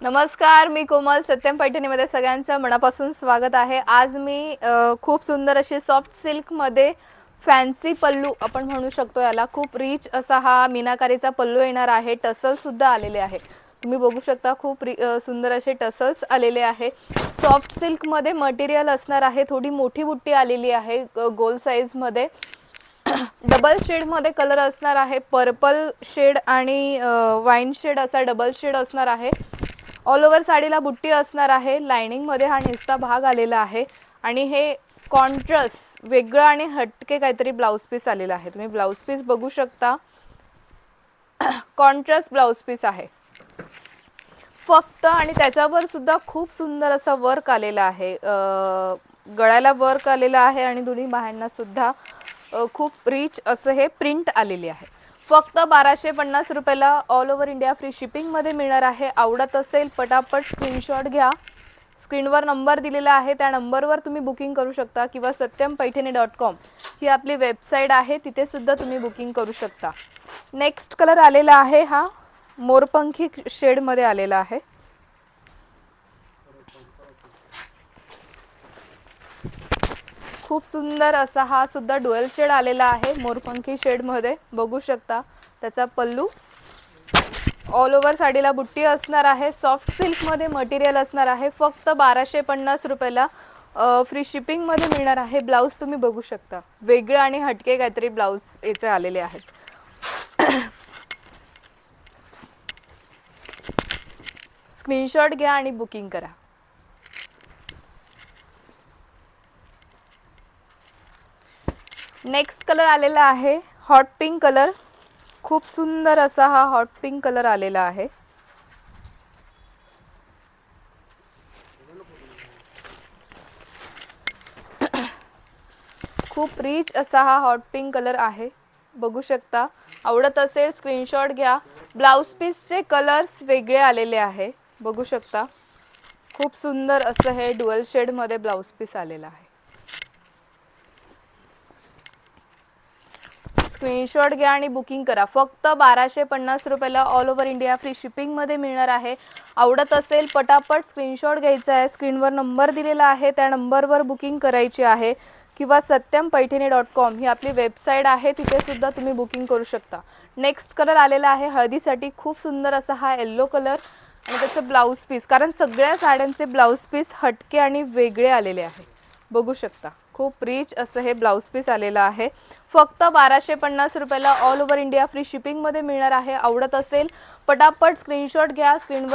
नमस्कार, मी कोमल. सत्यम पैठणीमध्ये सगळ्यांचं मनापासून स्वागत आहे. आज मी खूप सुंदर अशी सॉफ्ट सिल्कमध्ये फॅन्सी पल्लू आपण म्हणू शकतो याला. खूप रिच असा हा मीनाकारीचा पल्लू येणार आहे. टसलसुद्धा आलेले आहे. तुम्ही बघू शकता खूप सुंदर असे टसल्स आलेले आहे. सॉफ्ट सिल्कमध्ये मटेरियल असणार आहे. थोडी मोठी बुट्टी आलेली आहे गोल साईजमध्ये. डबल शेडमध्ये कलर असणार आहे. पर्पल शेड आणि वाईन शेड असा डबल शेड असणार आहे. ऑल ओव्हर साडीला बुट्टी असणार आहे. लाइनिंगमध्ये हा निस्ता भाग आलेला आहे आणि हे कॉन्ट्रास्ट वेगळं आणि हटके काहीतरी ब्लाउज पीस आलेला आहे. तुम्ही ब्लाउज पीस बघू शकता. कॉन्ट्रास्ट ब्लाउज पीस आहे फक्त, आणि त्याच्यावर सुद्धा खूप सुंदर असा वर्क आलेला आहे. गळ्याला वर्क आलेला आहे आणि दोन्ही बाह्यांना सुद्धा खूप रिच असं हे प्रिंट आलेली आहे. फक्त 1250 रुपयाला ऑल ओव्हर इंडिया फ्री शिपिंगमध्ये मिळणार आहे. आवडत असेल पटापट स्क्रीनशॉट घ्या. स्क्रीनवर नंबर दिलेला आहे, त्या नंबरवर तुम्ही बुकिंग करू शकता किंवा satyam-paithani.com ही आपली वेबसाईट आहे, तिथे सुद्धा तुम्ही बुकिंग करू शकता. नेक्स्ट कलर आलेला आहे हा मोरपंखी शेडमध्ये आलेला आहे. खूप सुंदर असा हा सुद्धा डुअल शेड आलेला आहे मोरपंखी शेडमध्ये. बघू शकता त्याचा पल्लू. ऑल ओव्हर साडीला बुट्टी असणार आहे. सॉफ्ट सिल्कमध्ये मटेरियल असणार आहे. फक्त 1250 रुपयाला फ्री शिपिंगमध्ये मिळणार आहे. ब्लाऊज तुम्ही बघू शकता, वेगळे आणि हटके काहीतरी ब्लाऊज याचे आलेले आहेत. स्क्रीनशॉट घ्या आणि बुकिंग करा. नेक्स्ट कलर आलेला आहे हॉट पिंक कलर. खूप सुंदर असा हा हॉट पिंक कलर आलेला आहे. खूप रिच असा हा हॉट पिंक कलर आहे. बघू शकता. आवडत असेल स्क्रीनशॉट घ्या. ब्लाउज पीसचे कलर्स वेगळे आलेले आहे. बघू शकता खूप सुंदर असं हे डुअल शेडमध्ये ब्लाउज पीस आलेला आहे. स्क्रीनशॉट घ्या आणि बुकिंग करा. फक्त 1250 रुपयाला ऑल ओव्हर इंडिया फ्री शिपिंगमध्ये मिळणार आहे. आवडत असेल पटापट स्क्रीनशॉट घ्यायचा आहे. स्क्रीनवर नंबर दिलेला आहे, त्या नंबरवर बुकिंग करायची आहे किंवा satyam-paithani.com ही आपली वेबसाईट आहे, तिथे सुद्धा तुम्ही बुकिंग करू शकता. नेक्स्ट कलर आलेला आहे हळदीसाठी. खूप सुंदर असा हा येल्लो कलर आणि त्याचं ब्लाऊज पीस, कारण सगळ्या साड्यांचे ब्लाऊज पीस हटके आणि वेगळे आलेले आहे. बघू शकता खूप रिच असं हे ब्लाऊज पीस आलेलं आहे. फक्त 1250 रुपयाला ऑल ओव्हर इंडिया फ्री शिपिंगमध्ये मिळणार आहे. आवडत असेल पटापट स्क्रीनशॉट घ्या. स्क्रीनवर